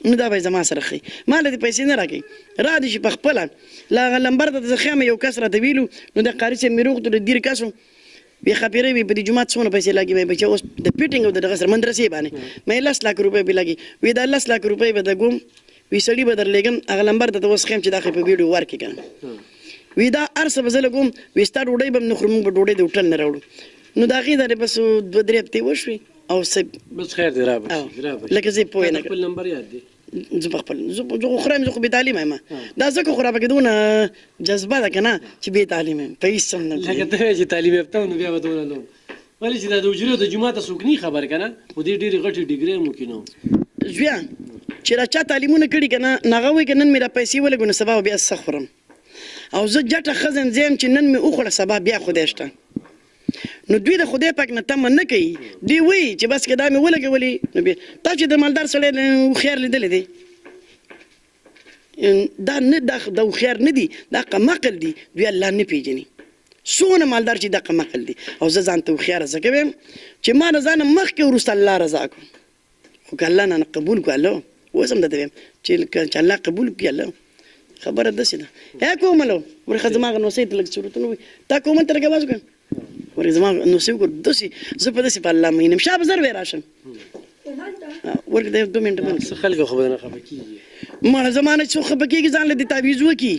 نو دا به یې زما سره ښایي ما له دې پیسې نه راکوي را دي شي په خپله له هغه لمبر ته زه خیمه یو کس راته ویلو نو د قاري صاحب مې روغتو د دیر کس و بیا خاپیرې وي په دې جومات څومره پیسې لګي مې بچه اوس د فټینګ او د دغه سره مدرسې باندې مې 10 لک روپۍ به لګي وي دا 10 لک روپۍ به درګوم وي سړي به درلېږم هغه لمبر ته اوس خیم چې دا خو په ویډیو ورکړي که نه وي دا هر څه به زه لګوم وي ستا ډوډۍ به هم نه خورو موږ به ډوډۍ د هوټل نه راوړو نو د هغې دارې بس 2-3 هفتې وشوې او بس خیر دی لکه زه پوه نه خپل نمبر یاد دی زه په خپل زه خو خورم زه خو بې تعلیمه یم دا ځکه خو را پکې دونه جذبه ده که نه چې بې تعلیمه یم په هېڅ هم نه لکه ته وایې چې تعلیم یافته نو بیا به دونه نه ولې چې دا د حجرې او د جومات څوک نه خبر که نه خو دې ډېرې غټې ډیګرۍ هم وکړي نو زویه چې را چا تعلیمونه کړي که نه هغه وایي که نن مې را پیسې ولګو نو سبا بیا څه خورم او زه جټه ښځه یم چې نن مې وخوړه سبا بیا خدای شته نو دوی د خدای پاک نه تمه نه کوي دوی وایي چې بس که دا مې ولګولي نو بیا تا چې د مالدار سړی هوښیار لیدلی دی دا نه دا هوښیار نه دي دا قمقل دي دوی الله نه پیژني څونه مالدار چې دا قمقل دي او زه ځان ته هوښیاره ځکه ویم چې ما د ځانه مخکې وروسته الله رضا کړو خو که الله نه قبول کړو الله اوس هم درته ویم چې الله قبول کړي الله خبره داسې ده یا کوملو ورخه زما هغه نوسۍ ته لږ صورتونه وي تا کومل ته لږ اواز وکړم ورخه زما نوسۍ وګوره داسې زه په داسې په الله مینم شا به زر وی راشم ورکه د 2 منټه باندې څه خلک خو به نه خفه کېږي مړه زمانه څوک خفه کېږي ځان له دې تعویض وکړي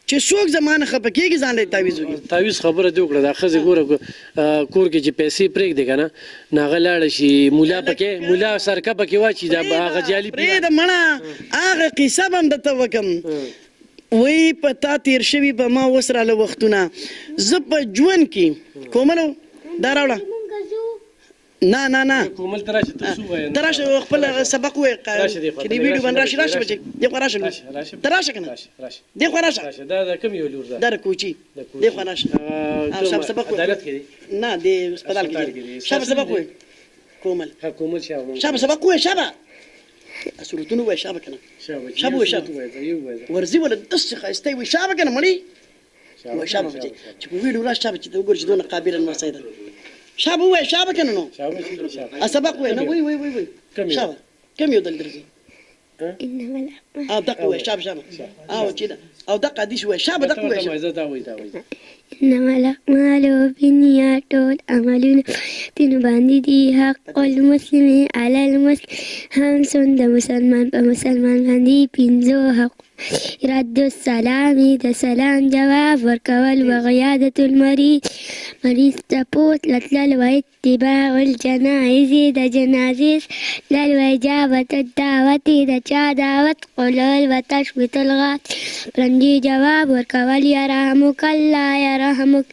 چې څوک زمانه خپه کېږي ځان له تعویض وکړي. تعویض خبره دې وکړه دا ښځې ګوره کور کې چې پیسې پرېږدي که نه نو هغه لاړه شي مولا پکې مولا سرکه پکې واچي دا هغه جالي پرېږده مړه هغه قصه به هم درته وکړم. وایي په تا تېر شوي په ما اوس راله وختونه زه په ژوند کې کوملو دا راوړه نه کومل ته راشه ته څه ووایه ته راشه خپل سبق ووایه چې دې ویډیو باندې راشه بچې دې خوا راشه ته راشه که نه دې خوا راشه دا کوم یو لور ده دا د کوچي دې خوا راشه شابه سبق ووایه نه دې هسپتال کې دي شابه سبق ووایه کومل شابه سبق ووایه شابه صورتونه ووایه شابه که نه شابه ووایه شابه ورځي ولا داسې ښایسته وي شابه که نه مړی وایه شابه بچې چې په ویډیو راشه شابه چې ته وګورې چې دونه قابله نمرسۍ ده شابه وای شابه کنه نو سبق وای نه وای شابه كم يودل درجه دقه وای شابه چې او دقه دي شوي شابه دقه وای إنما الأعمال بالنيات والأعمال تنبان دي حق المسلم على المسلم همسون د مسلمان په مسلمان باندې پنځو حق رد السلام د سلام جواب ورکول وغیادة المریض تپوس لتلل و اتباع الجنائز د جنازې لل و اجابة الدعوت د چا دعوت قلول و تشویت الغات پرنجي جواب ورکول یرحمک الله یرحمک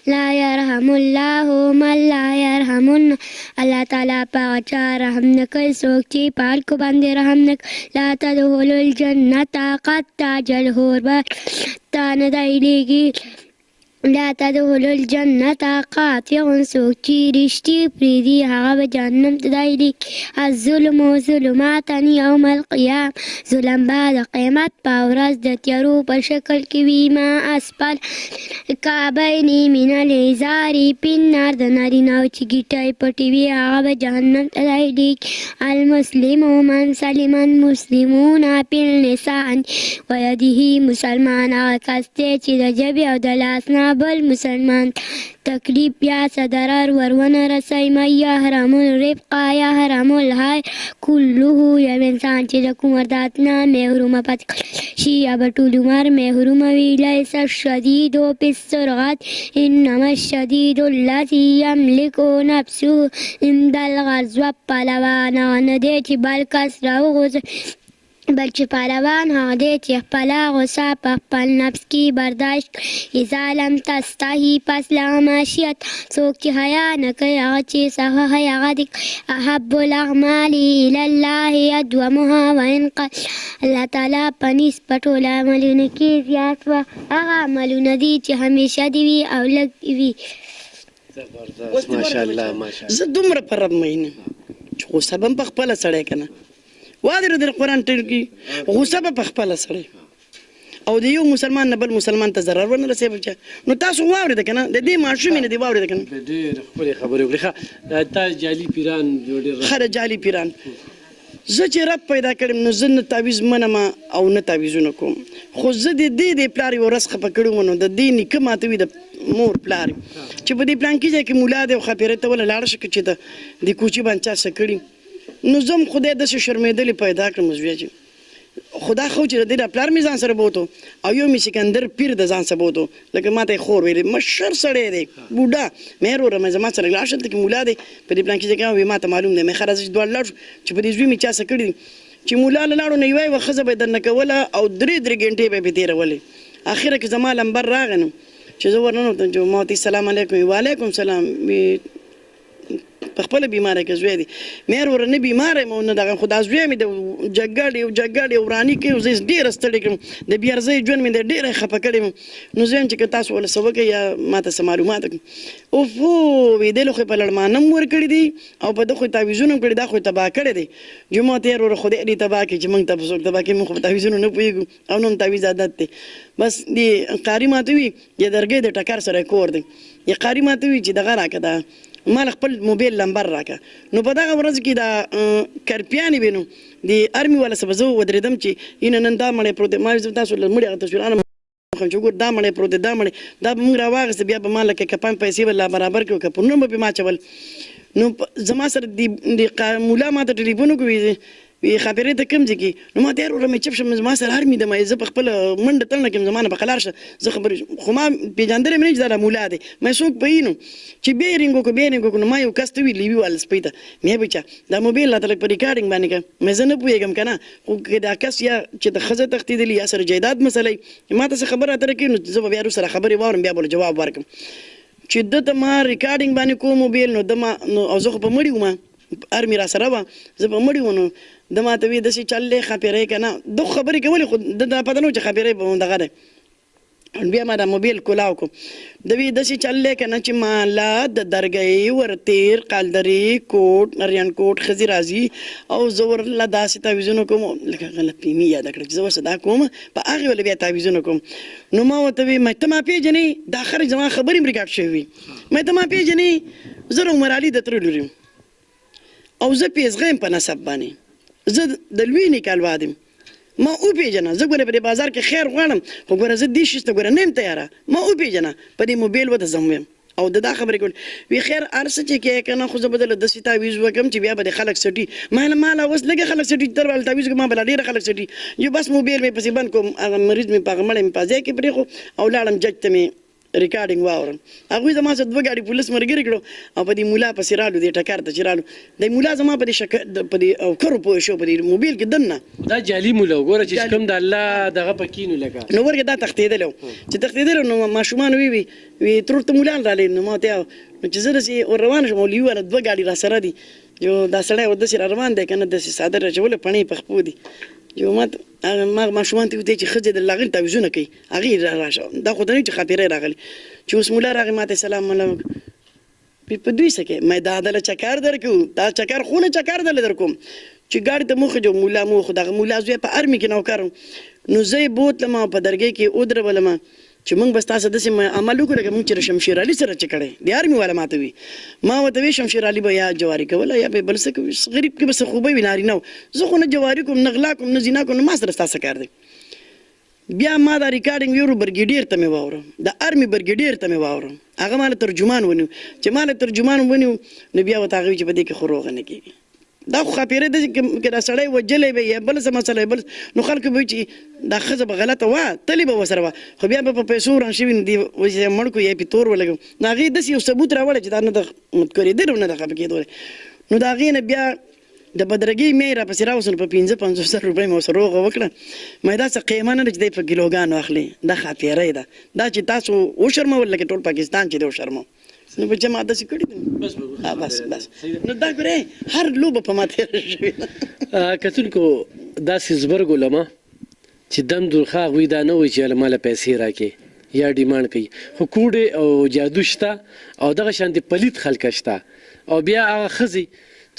لا يرحم الله من لا يرحمن الله تعالی پاک چا رحم نکل څوک چې پال کو باندې رحم نک لا تدخل الجنة قد تاجل هور تا نه دایلیږي لا تدخل الجنة قاطع څوک چې رښتې پرېږدي هغه به جهنم ته دایلیږي الظلم ظلمات یوم القیامة ظلم به د قیامت په ورځ د تیارو په شکل کې وي ما اسفل کعبین من الازار په النار د نارینه‌و چې ګیټۍ پټې وي هغه به جهنم ته دایلیږي المسلم من سلم المسلمون باللسان ویده مسلمان هغه کس دی چې د ژبې او د لاس نه بل مسلمان تکلیف یا ضرر ورونه رسي مې يحرم الرفق يحرم الحي كله یو انسان چې د کوم ردات نه محرومه پاتې شي یا به ټول عمر محرومه وي لیس الشدید بالسرعت انما الشدید الذي يملك نفسه عند الغزو پهلوان نه دی چې بل کس راوغورځوي بل چې پهلوان هغه دی چې خپله غصه په خپل نفس کې برداشت اذا لم تستحي پس له معاشیت څوک چې حیا نه کوي هغه چې صحیح هغه دی احب الاعمال الى الله ادومها وان قل الله تعالی په نسبت ټول عملونه کې زیات و هغه عملونه دي چې همیشه دي وي او لږ وي ماشاءالله زه دومره په رب مینه چې غصه به هم په خپله سړی که نه وادر در قرآن ټول کې غصه به په خپله سړی او د یو مسلمان نه بل مسلمان ته ضرر ونه رسوي بچا نو تاسو واورېده که نه د دې ماشومې نه دې واورېده که نه ډېرې ښکلې خبرې وکړې ښه تا جعلي پیران ډېر ښه د جعلي پیران زه چې رب پیدا کړم نو زه نه تعویض منم او نه تعویضونه کوم خو زه د دې پلار یوه ورځ خفه کړی وم نو د دې نیکه ماته وي د مور پلار چې په دې پلانکي ځای کې ملا دی او خاپیرۍ ته وله لاړه شه که چې د کوچي باندې چا څه کړي نو زه هم خدای داسې شرمېدلې پیدا کړم زویه چې خدا خو چې د دې پلار مې ځان سره بوتو او یو مې سکندر پیر د ځان سره بوتو لکه ما ته یې خور ویلې مشر سړی دی بوډا مې وروره مې زما سره لاړ شه دلته کې ملا دی په دې پلان کې ځای کې وایي ما ته معلوم دی مې ښه راځه چې دواړه لاړ شو چې په دې زوی مې چا څه کړي چې ملا له لاړو نه یوه ښځه به یې درنه کوله او درې ګنټې به یې پې تېرولې اخره کې زما لمبر راغی نو چې زه ورننوتم چې ما ورته السلام علیکم وعلیکم سلام په خپله بیماره کې زوی دی مې وروره نه بیماره یم او نه دغه خو دا زوی مې د جګړې وراني کوي او زه ډېره ستړې کړم د بېارزۍ ژوند مې د ډېره خفه کړی یم نو زه یم چې که تاسو وله څه وکړئ یا ما ته څه معلومات وکړئ اوفو وی دې له خو یې په لړمانه هم ورکړي دي او په ده خو یې تعویضونه هم کړي دا خو یې تباه کړی دی جومات یې وروره خدای دې تباه کړي چې موږ ته به څوک تباه کړي موږ خو په تعویضونو نه پوهېږو او نه هم تعویض عادت دی بس دې قاري ماته وي یا درګۍ د ټکر سره یې کور دی یا قاري ماته وي چې دغه راکړه دا مال خپل موبایل نمبر راکړه نو په دغه ورځ کې دا کرپیانې وې نو د ارمي والا څه به زه ودرېدم چې اینه نن دا مړی پروت دی ما ویل تاسو له مړي هغه تصویرانه چې ګور دا مړی پروت دی دا مړی دا به موږ راواخېسته بیا به ما لکه کپان پیسې به لا برابر کړو کپونونه به پې ما اچول نو زما سره د مولا ما ته ټلیفون وکړو وی خاپیرې ته کوم ځای کې نو ما ته وروره مې چپ شم زما سره هر مې د زه په خپل منډه تلنه کې زمانه په قلار شه زه خبرې خو ما پیژندلې مې نه چې دا مولا دی مې څوک پوهېنو چې بیرینګ وکړو نو ما یو کس ته وي لیوي والا سپۍ ته مې بچا دا موبایل راته لږ په ریکارډینګ باندې کړه مې زه نه پوهېږم که نه خو که دا کس یا چې د ښځه تښتېدلي یا سره جایداد مسله ما ته څه خبره راته راکوي نو زه به بیا وروسته خبرې واورم بیا به جواب ورکړم چې ده ته ما ریکارډینګ باندې کوم موبایل نو او زه خو په مړي وم ارمي را سره وه زه په مړي وم نو د ما ته وي داسې چل دی خاپیرۍ که نه دغه خبرې کولې خو د دا پته نه و چې خاپیرۍ به دغه دی بیا ما دا موبایل کولاو کړم د وی داسې چل دی که نه چې مالا د درګۍ ورتیر قالدرې کوټ نریان کوټ ښځې راځي او زه ورله داسې تعویضونه کوم لکه غلط فهمي یاده کړه چې زه ورسه دا کوم په هغې ورله بیا تعویضونه کوم نو ما ورته وی ته ما پېژنې دا خلک زما خبرې هم ریکارډ شوي وي ته ما پېژنې زه عمر علي د تره لور یم او زه پیزغه یم په نسب باندې زه د لوی نیکه لواد یم ما وپېژنه زه ګوره په دې بازار کې خیر غواړم خو ګوره زه دې شي ته ګوره نه یم تیاره ما وپېژنه په دې موبایل ورته زه ویم او د دا خبرې کول وی خیر هر څه چې کې که نه خو زه به دله داسې تعویض وکړم چې بیا به د خلک سټي ما لا اوس لږه خلک سټي تر والا تعویض ما به لا ډېره خلک سټي یو بس موبایل مې پسې بند کوم هغه مریض مې په هغه مړی مې په ځای کې پرېښو او لاړم جج ته مې ریکارډینګ واورم هغوی زما سره 2 ګاډي پولیس ملګري کړو او په دې مولا پسې رالو دې ټکر ته چې رالو د مولا زما په دې کرو پوه شو په دې موبایل کې دننه دا جعلي مولا وګوره چې کوم د الله دغه پکې نو لګا نو ورګه دا تښتېدلی چې تښتېدلی نو ماشومان وی ترور ته مولا رالی نو ما ته نو چې زه داسې ور روان شم او لیو والا 2 ګاډي را سره دي جو دا سړی وداسې را روان دی که نه داسې څادر اچولی پڼې په خپو دي جو ما ماشومان ته وتې چې ښځې د لاغلي تعویضونه کوي هغې راشه دا خو ته نه چې خاپیرۍ راغلي چې اوس مولا راغی ما ته سلام په دوی څه کې ما دا دله چکر درکړو دا چکر خو نه چکر دله در کوم چې ګاډي ته موخه جو مولا مو خو دغه مولا زوی په ارمي کې نوکر نو زه یې بوتلم په درګۍ کې ودرولم چې موږ بس تاسو داسې عمل وکړو لکه موږ چې شمشیر علي سره چې کړی د ارمي والا ما ته وي ما ورته وی شمشیر علي به یا جواري کوله یا به بل څه کوي غریب کې به څه خوبه وي نارینه و زه خو نه جواري کوم نه غلا کوم نه زنا کوم نه ما سره ستا څه کار دی بیا ما دا ریکارډینګ یورو برګیډیر ته مې واورم د ارمي برګیډیر ته مې واورم هغه ماله ترجمان ونیو چې ماله ترجمان ونیو نو بیا ورته هغه وي چې په دې کې خو روغه نه کېږي دا خو خاپیرۍ ده چې دا سړی وجلی به یا بله څه مسله بل نو خلکو به وي چې دا ښځه به غلطه وه تلې به ورسره وه خو بیا به په پیسو وران شوي نو دې مړ کړو یا یې پې تور ولګو نو هغې داسې یو ثبوت راوړی چې دا نه د متکورېدل او نه د خفه کېدلی نو د هغې نه بیا د بدرګۍ مې راپسې راوسه نو په 55,000 روپۍ مې ورسره روغه وکړه مې دا څه قیمه نه ده چې دی په کیلوګانو اخلي دا خاپیرۍ ده دا چې تاسو وشرمول لکه ټول پاکستان چې دی وشرمو نو په جما داسې کړي دي بس نو دا ګورې هر لوبه په ما تېره شوې کتونکو داسې زبرګو لمه چې دم درخه هغوی دا نه وایي چې ماله پیسې راکړي یا ډیمانډ کوي خو کوډې او جادو شته او دغه شانتې پلید خلکه شته او بیا هغه ښځې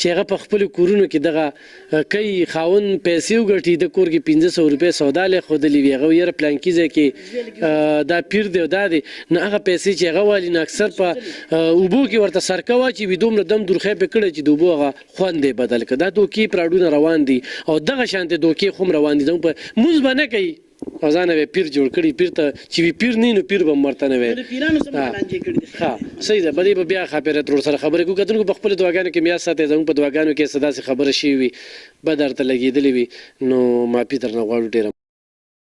چې هغه په خپلو کورونو کې دغه کوي خاوند پیسې وګټي د کور کې 500 روپۍ سودا لی ښودلي وي هغه یاره پلانکي ځای کې دا پیر دی او دا دی نو هغه پیسې چې هغه والي نو اکثر په اوبو کې ورته سرکه واچوي وي دومره دم درخی پې کړی چې د اوبو هغه خوند دی بدل کړه دا دوکې پراډونه روان دي او دغه شانتې دوکې خو هم روان دي زموږ په مونځ به نه کوي او ځانه به پیر جوړ کړي پیر ته چې وي پیر نه نو پیر به هم ورته نه وی ښه صحیح ده په دې به بیا خاپیرۍ ترور سره خبرې کوو کتونکو په خپلو دعاګانو کې میاد ساتئ زموږ په دعاګانو کې څه داسې خبره شوې وي بد درته لګېدلې وي نو معافي درنه غواړو ډېره